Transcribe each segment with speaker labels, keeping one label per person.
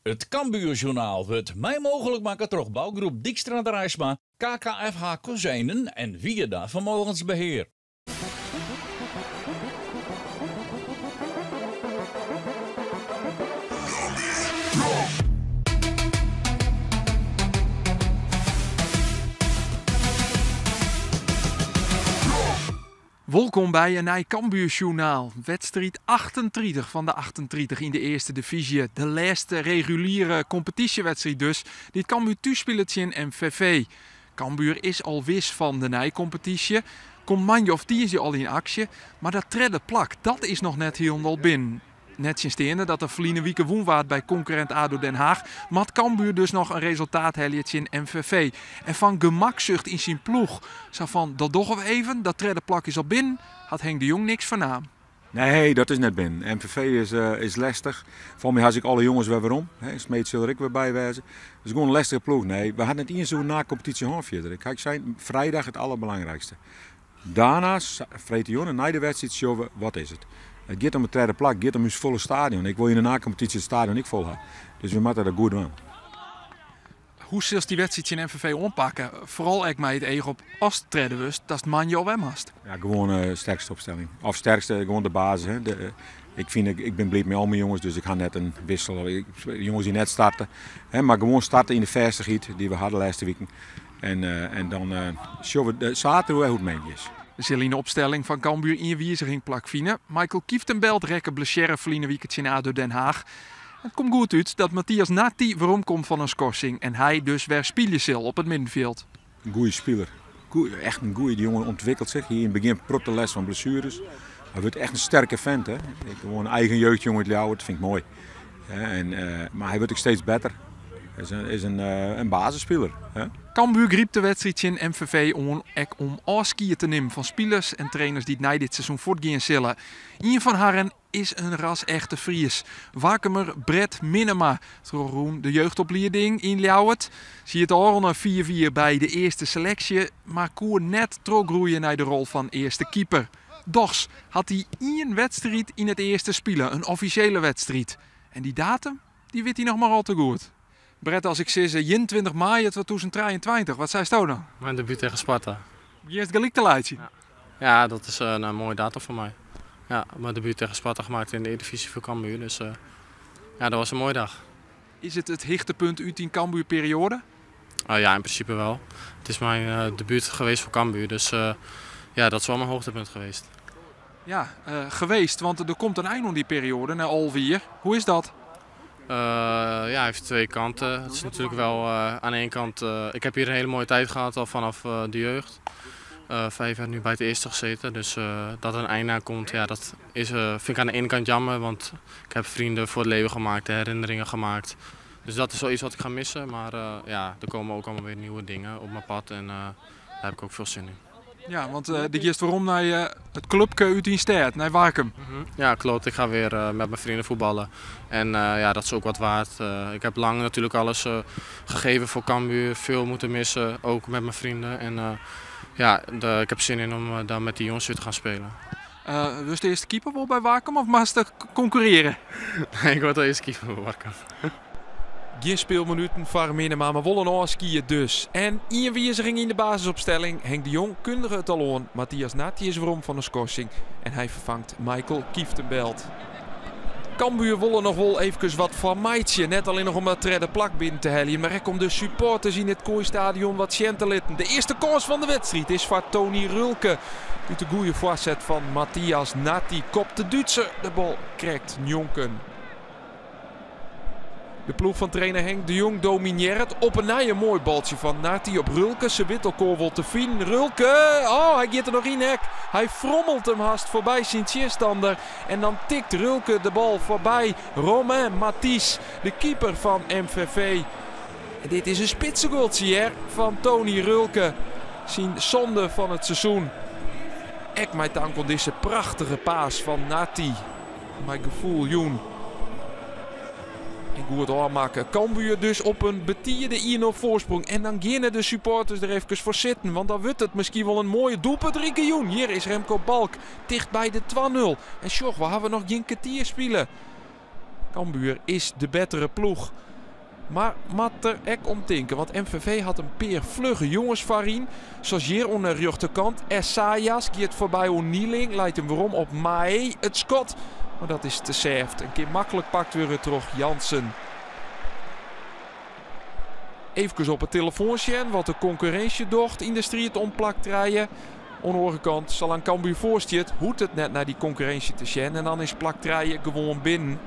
Speaker 1: Het Cambuurjournaal wordt mij mogelijk maken door bouwgroep Dijkstra de Rijsma, KKFH Kozijnen en Vieda Vermogensbeheer.
Speaker 2: Welkom bij een nieuw Cambuurjournaal. Wedstrijd 38 van de 38 in de eerste divisie. De laatste reguliere competitiewedstrijd dus. Dit Cambuur thuisspeelt in MVV. Cambuur is al wis van de nijcompetitie. Komt manje of die is al in actie. Maar dat tredde plak, dat is nog net helemaal binnen. Net sinds de dat de verliezen week woonwaard bij concurrent ADO Den Haag. Maar het Cambuur dus nog een resultaat helliet in MVV. En van gemakzucht in zijn ploeg. Zo van, dat doch we even, dat tredde plak is al binnen. Had Henk de Jong niks van naam.
Speaker 3: Nee, dat is net binnen. MVV is lastig. Voor mij had ik alle jongens weer om. Smeet zal er ik weer bij wezen. Dus gewoon een lastige ploeg. Nee, we hadden het niet zo na competitie halfvierde. Ik zei vrijdag het allerbelangrijkste. Daarna, vrede jongen, na de wedstrijd, showen, wat is het? Het gaat om het tweede plak, het gaat om het volle stadion. Ik wil in de na-competitie het stadion niet vol hebben. Dus we moeten dat goed doen.
Speaker 2: Hoe zult die wedstrijd in MVV oppakken? Vooral ik mij het eigen op als het treden was, dat is het manje of hast.
Speaker 3: Ja, gewoon sterkste opstelling. Of sterkste, gewoon de basis. Hè. Ik ben blij met al mijn jongens, dus ik ga net een wissel. Jongens die net starten. Hè, maar gewoon starten in de vestigheid die we hadden laatste weken. En dan showen we zaterdag hoe het meentje is.
Speaker 2: We zullen in de opstelling van Cambuur in wijziging plak vinden. Michael Kieftenbelt rekken blessure verliezen weekend in ADO Den Haag. Het komt goed uit dat Matthias Natti waarom komt van een schorsing en hij dus weer spelen zal op het middenveld.
Speaker 3: Een goede speler. Echt een goede. Die jongen ontwikkelt zich. Hier in het begin protte les van blessures. Hij wordt echt een sterke vent. Hè? Gewoon een eigen jeugdjongen te jou, dat vind ik mooi. Maar hij wordt ook steeds beter. Hij is een basisspeler. Hè?
Speaker 2: Cambuur griep de wedstrijd in MVV om afskiën te nemen van spelers en trainers die het na dit seizoen voortgaan zullen. Een van hen is een ras echte Fries. Wakemer Brett Minema. Roen de jeugdopleiding in Ljouwert. Zie het al een 4-4 bij de eerste selectie. Maar koer net groeien naar de rol van eerste keeper. Dochs had hij één wedstrijd in het eerste spelen. Een officiële wedstrijd. En die datum, die weet hij nog maar al te goed. Brett, als ik zeg 21 maart 2023, wat zei je dan?
Speaker 4: Mijn debuut tegen Sparta.
Speaker 2: Je hebt gelijk te laten.
Speaker 4: Ja, dat is een mooie datum voor mij. Ja, mijn debuut tegen Sparta gemaakt in de Eredivisie voor Cambuur. Dus ja, dat was een mooie dag.
Speaker 2: Is het hoogtepunt uit die Cambuur-periode?
Speaker 4: Ja, in principe wel. Het is mijn debuut geweest voor Cambuur. Dus ja, dat is wel mijn hoogtepunt geweest.
Speaker 2: Ja, geweest, want er komt een eind aan die periode, naar alweer. Hoe is dat?
Speaker 4: Ja, hij heeft twee kanten. Het is natuurlijk wel aan de ene kant. Ik heb hier een hele mooie tijd gehad al vanaf de jeugd. 5 jaar nu bij het eerste gezeten. Dus dat er een einde aan komt, ja, dat is, vind ik aan de ene kant jammer. Want ik heb vrienden voor het leven gemaakt, herinneringen gemaakt. Dus dat is wel iets wat ik ga missen. Maar ja, er komen ook allemaal weer nieuwe dingen op mijn pad. En daar heb ik ook veel zin in.
Speaker 2: Ja, want dit is waarom naar het clubje uit in stad, naar Wakum.
Speaker 4: Ja, klopt. Ik ga weer met mijn vrienden voetballen. En ja, dat is ook wat waard. Ik heb lang natuurlijk alles gegeven voor Cambuur. Veel moeten missen, ook met mijn vrienden. En ja, ik heb zin in om dan met die jongens weer te gaan spelen.
Speaker 2: Was de eerste keeper wel bij Wakum of mag je concurreren?
Speaker 4: Nee, ik word de eerste keeper bij Wakum.
Speaker 2: Geen speelminuten voor Minema, maar wollen afskiën dus. En één wijziging in de basisopstelling. Henk de Jong kundige het al aan. Matthias Natti is waarom van een schorsing. En hij vervangt Michael Kieftenbelt. Cambuur willen nog wel even wat van Maitje. Net alleen nog om dat tredde plak binnen te hellen. Maar er komt de supporters in het Kooistadion wat chantelitten. De eerste kans van de wedstrijd is voor Tony Rulke. Uit de goede voorzet van Matthias Natti. Kopt de Duitser. De bal krijgt Njonken. De ploeg van trainer Henk de Jong domineert op een mooi baltje van Natti op Rulke. Ze wittelkool wil te vinden. Rulke, oh hij gaat er nog in hek. Hij frommelt hem haast voorbij zijn tegenstander. En dan tikt Rulke de bal voorbij Romain Mathies, de keeper van MVV. En dit is een spitsengoaltje van Tony Rulke. Zijn zonde van het seizoen. Ik mij dank aan deze prachtige paas van Natti. Mijn gevoel, Joen. En goed aanmaken. Cambuur dus op een betierde 1-0 voorsprong. En dan gaan de supporters er even voor zitten. Want dan wordt het misschien wel een mooie doelpunt. Riekejoen. Hier is Remco Balk. Dicht bij de 2-0. En Sjoch, we hebben nog geen kwartier spelen. Cambuur is de betere ploeg. Maar mat er ek om denken, want MVV had een peer vlugge jongens voorin. Zoals hier onder de rechterkant. Essayas gaat voorbij O'Neilling, leidt hem weer om op Mae. Het schot, maar dat is te seft. Een keer makkelijk pakt weer het terug Jansen. Even op het telefoontje, wat de concurrentie docht in de strijd omplakt rijden. Aan de andere kant zal aan Cambuur voorstelt, hoeft het net naar die concurrentie te zien. En dan is plaktraaien gewoon binnen.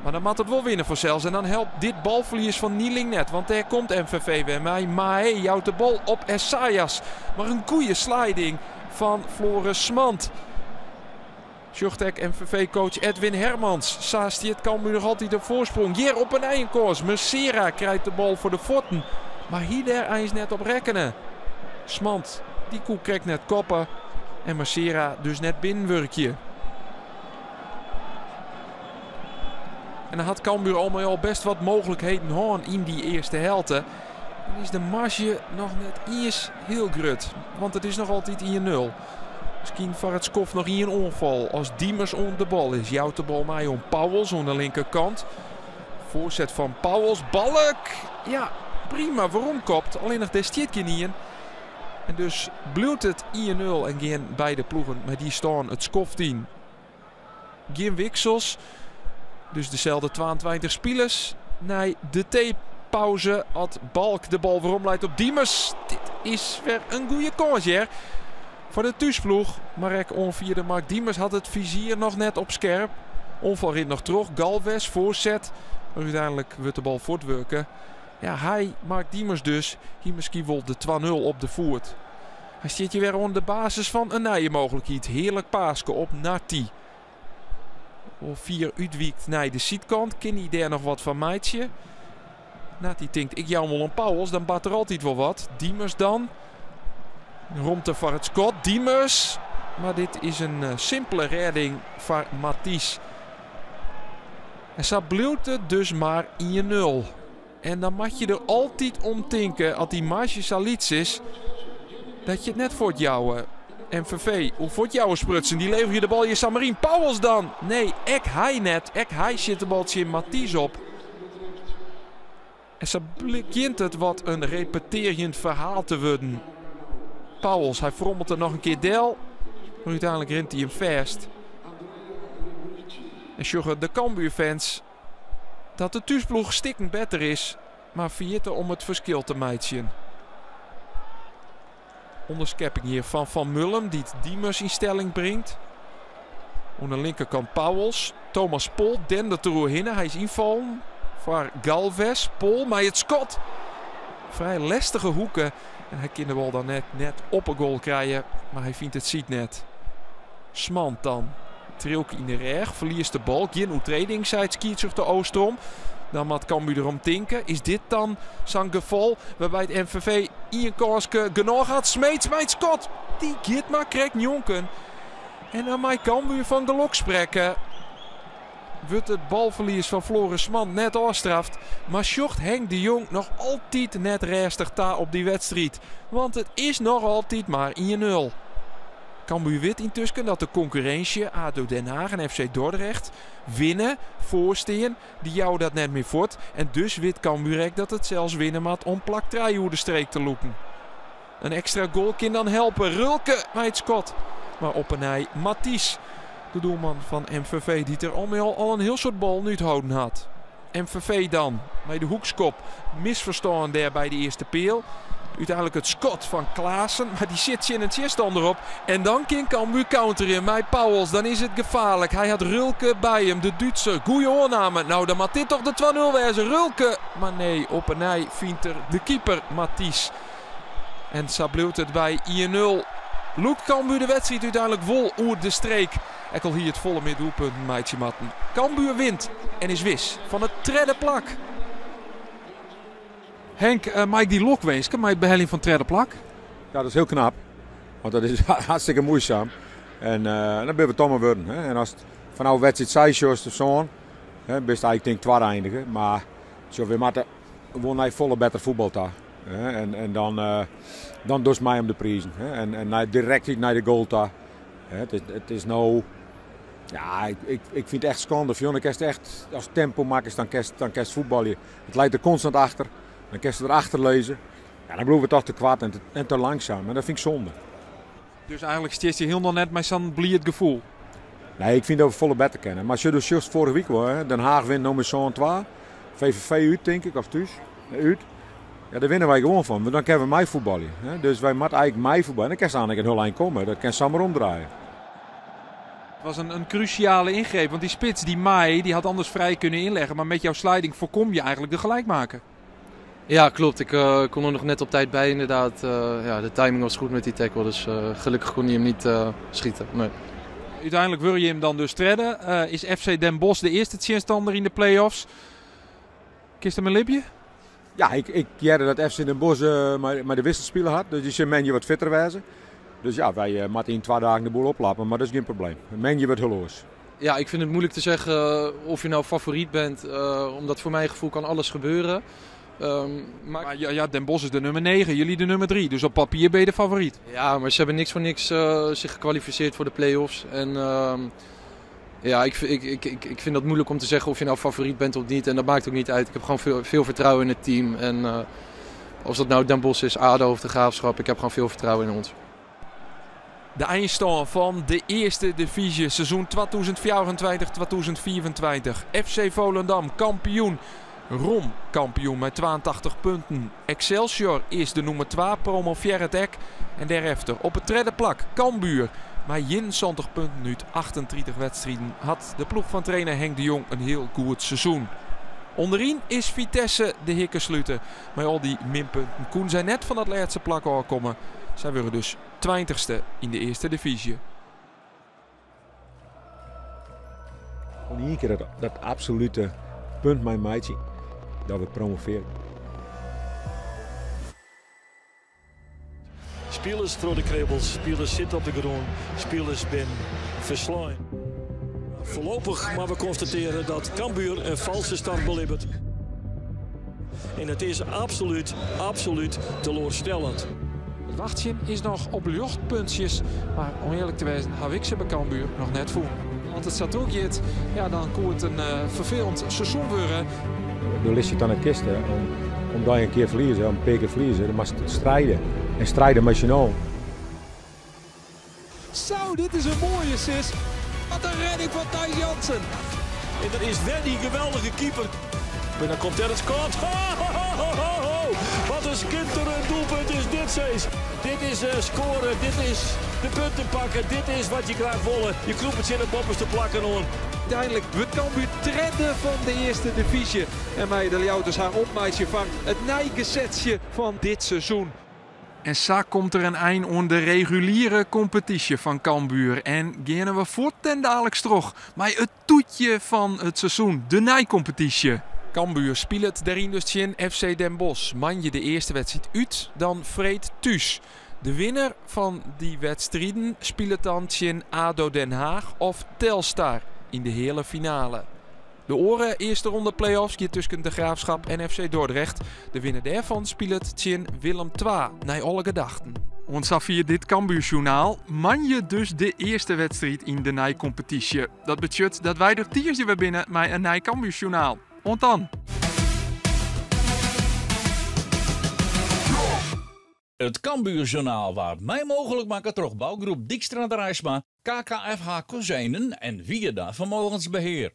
Speaker 2: Maar dan moet het wel winnen voor zelfs. En dan helpt dit balverlies van Nieling net. Want daar komt MVV weer mee. Mae jouwt de bal op Essayas. Maar een goede sliding van Floris Smant. Sjochtek MVV-coach Edwin Hermans. Saast hij het Cambuur nog altijd op voorsprong. Hier op een eindkoers. Messera krijgt de bal voor de voeten. Maar hier is net op rekenen. Smant, die koek krijgt net koppen. En Messera dus net binnenwerkje. En dan had Cambuur al best wat mogelijkheden gehad in die eerste helte. Dan is de marge nog net eens heel grut. Want het is nog altijd 1-0. Misschien voor het skof nog een onval. Als Diemers onder de bal is. Jouwt de bal mij om Pauwels aan de linkerkant. Voorzet van Pauwels. Balk! Ja, prima. Waarom kopt? Alleen nog de stietje niet in. En dus blijft het 1-0 en geen beide ploegen. Maar die staan het skof 10. Geen wissels. Dus dezelfde 22 spelers. Nee, de theepauze had Balk de bal weer omleidt op Diemers. Dit is weer een goede kans hier. Voor de thuisploeg. Marek onvierde Mark Diemers had het vizier nog net op scherp. Onvalrit nog terug. Galvez voorzet. Maar uiteindelijk wordt de bal voortwerken. Ja, hij, Mark Diemers dus. Hier misschien wel de 2-0 op de voet. Hij zit hier weer onder de basis van een nieuwe mogelijkheid. Heerlijk paaske op Nati. 4 uitwiekt naar de zijkant. Kenny daar nog wat van meidje. Nati denkt, ik jou wel een Pauwels. Dan baat er altijd wel wat. Diemers dan. Romte voor het schot. Diemers. Maar dit is een simpele redding van Mathies. En zo blijft het dus maar 1-0. En dan mag je er altijd om denken, als die marge saliets is, dat je het net voor het jouwen. MVV, hoe voor het jouwen sprutsen, die lever je de bal je Samarien. Pauwels dan? Nee, ek hij net. Ek hij zit de baltje in Mathies op. En zo begint het wat een repeterend verhaal te worden. Pauwels, hij frommelt er nog een keer del. Maar uiteindelijk rent hij hem vast. En sjoggen de Cambuur-fans dat de thuisploeg stikkend beter is. Maar verjitten om het verschil te meidjen. Onderschepping hier van Van Mullum die het Diemers in stelling brengt. Aan de linkerkant Pauwels. Thomas Pol dendert er hinnen. Hij is invallen voor Galvez. Pol, maar het schot. Vrij lastige hoeken. En hij kan de bal dan net op een goal krijgen. Maar hij vindt het ziet net. Smant dan. Trilke in de reg. Verliest de bal. Geen oetreding, zei het skiet de Oostrom. Dan moet Cambuur erom tinken. Is dit dan zo'n geval waarbij het MVV Ian Korske genoeg had? Smeets bij het schot. Die gaat maar krijgt jonken. En dan mag Cambuur van geluk spreken. Wordt het balverlies van Floris Smant net afstraft. Maar sjocht Henk de Jong nog altijd net restig daar op die wedstrijd. Want het is nog altijd maar 1-0. Cambuur weet intussen dat de concurrentie ADO Den Haag en FC Dordrecht winnen, voorsteen. Die jou dat net meer voort. En dus weet Cambuur dat het zelfs winnen moet om plaktrij hoe de streek te lopen. Een extra goal kan dan helpen. Rulke bij het schot. Maar op een ei Mathies, de doelman van MVV, die er al een heel soort bal nu te houden had. MVV dan, bij de hoekskop, misverstaan daar bij de eerste peel. Uiteindelijk het schot van Klaassen, maar die zit in het stand erop. En dan kan Cambuur counteren bij Pauwels. Dan is het gevaarlijk. Hij had Rulke bij hem, de Duitser. Goeie oorname. Nou, dan moet dit toch de 2-0 wezen. Rulke. Maar nee, op een ei vindt er de keeper Mathies. En zo blijft het bij 1-0. Loekt Cambuur de wedstrijd uiteindelijk vol oer de streek. Ik al hier het volle meer doelpunt, meidje matten. Cambuur wint en is wis van het tredde plak.
Speaker 5: Henk, Mike die lokweesken, maar het behelling van tredde plak.
Speaker 3: Ja, dat is heel knap. Want dat is hartstikke moeizaam. En dan ben we toch maar worden. Hè. En als het van nou wedstrijd 6 of zo, best eigenlijk denk 2 eindigen. Maar zo we moeten gewoon naar volle beter voetbal daar. En dan dus mij om de prijzen. En direct naar de goal daar. Het is nou Ja, ik vind het echt schande. Jongen, je echt, als tempo maakt, dan kerst voetballen. Het leidt er constant achter. Dan kerst je erachter lezen. Ja, dan blijven we toch te kwaad en te langzaam. En dat vind ik zonde.
Speaker 2: Dus eigenlijk steeds je heel nog net met zo'n blierd gevoel.
Speaker 3: Nee, ik vind dat we volle beter kennen. Maar als je dus juist vorige week hoor, Den Haag wint nog met zo'n 2. VVV uit, denk ik, of thuis. Uit. Ja, daar winnen wij gewoon van. Dan kunnen we mij voetballen. Dus wij moeten eigenlijk mij voetballen. En dan kan ze eigenlijk een heel eind komen. Dat kan Sammer omdraaien.
Speaker 2: Het was een cruciale ingreep, want die spits, die Mai, die had anders vrij kunnen inleggen. Maar met jouw sliding voorkom je eigenlijk de gelijkmaker.
Speaker 6: Ja, klopt. Ik kon er nog net op tijd bij inderdaad. De timing was goed met die tackle, dus gelukkig kon hij hem niet schieten. Nee.
Speaker 2: Uiteindelijk wil je hem dan dus redden. Is FC Den Bosch de eerste tegenstander in de play-offs? Kist hem een lipje?
Speaker 3: Ja, ik jaren dat FC Den Bosch maar de wisselspeler had. Dus die zijn Menje wat fitter wijzen. Dus ja, wij moeten in 2 dagen de boel oplappen, maar dat is geen probleem. Menje wordt hulloos.
Speaker 6: Ja, ik vind het moeilijk te zeggen of je nou favoriet bent. Omdat voor mijn gevoel kan alles gebeuren.
Speaker 2: Maar ja, Den Bosch is de nummer 9, jullie de nummer 3. Dus op papier ben je de favoriet.
Speaker 6: Ja, maar ze hebben niks voor niks zich gekwalificeerd voor de play-offs. En ik vind dat moeilijk om te zeggen of je nou favoriet bent of niet. En dat maakt ook niet uit. Ik heb gewoon veel vertrouwen in het team. En of dat nou Den Bosch is, ADO of de Graafschap, ik heb gewoon veel vertrouwen in ons.
Speaker 2: De eindstand van de eerste divisie, seizoen 2024-2024. FC Volendam, kampioen. Rom, kampioen met 82 punten. Excelsior is de nummer 2, promoveert het. En daarachter op het derde plak, Cambuur. Maar 21 punten uit 38 wedstrijden had de ploeg van trainer Henk de Jong een heel goed seizoen. Onderin is Vitesse de hikken sluiten. Maar al die minpunten Koen zijn net van dat laatste plak afkomen. Zij worden dus 20ste in de eerste divisie.
Speaker 3: Gewoon één keer dat absolute punt mijn meidje dat we promoveren.
Speaker 7: Spelers voor de krebbels, spelers zitten op de grond, spelers zijn verslaan. Voorlopig maar we constateren dat Cambuur een valse start belibbert. En het is absoluut teleurstellend.
Speaker 2: Het wachtje is nog op luchtpuntjes, maar om eerlijk te wezen heb ik ze bij Cambuur nog net voor. Want het staat ook niet, ja, dan kon het een vervelend seizoen worden.
Speaker 3: Dan ligt je het aan het kisten omdat je een keer verliezen, een paar keer verliezen, dan moet je strijden. En strijden met je nou.
Speaker 2: Zo, dit is een mooie sis. Wat een redding van Thijs Jansen.
Speaker 7: En dat is weer die geweldige keeper. En dan komt er het scoort. Wat een schitterend doelpunt is dit, Cees. Dit is scoren, dit is de punten pakken, dit is wat je graag wil. Je kroepert in de boppers te plakken hoor.
Speaker 2: Uiteindelijk wordt Cambuur treden van de eerste divisie. En mij de Ljouters haar opmeisje van het nijgesetje van dit seizoen. En zo komt er een eind aan de reguliere competitie van Cambuur. En gaan we voort ten dadelijk terug met het toetje van het seizoen, de nijcompetitie. Cambuur speelt daarin dus in FC Den Bosch. Manje de eerste wedstrijd uit, dan vreed thuis. De winnaar van die wedstrijden speelt dan in ADO Den Haag of Telstar in de hele finale. De eerste ronde play-offs gaat tussen de Graafschap en FC Dordrecht. De winnaar daarvan speelt in Willem II, naar alle gedachten. Want via dit Cambuurjournaal man je dus de eerste wedstrijd in de nijcompetitie. Dat betekent dat wij er tiertje weer binnen met een nij Cambuurjournaal. Want dan.
Speaker 1: Het Cambuurjournaal waar mij mogelijk maken door bouwgroep Dijkstra de Reisma, KKFH Kozijnen en Vieda Vermogensbeheer.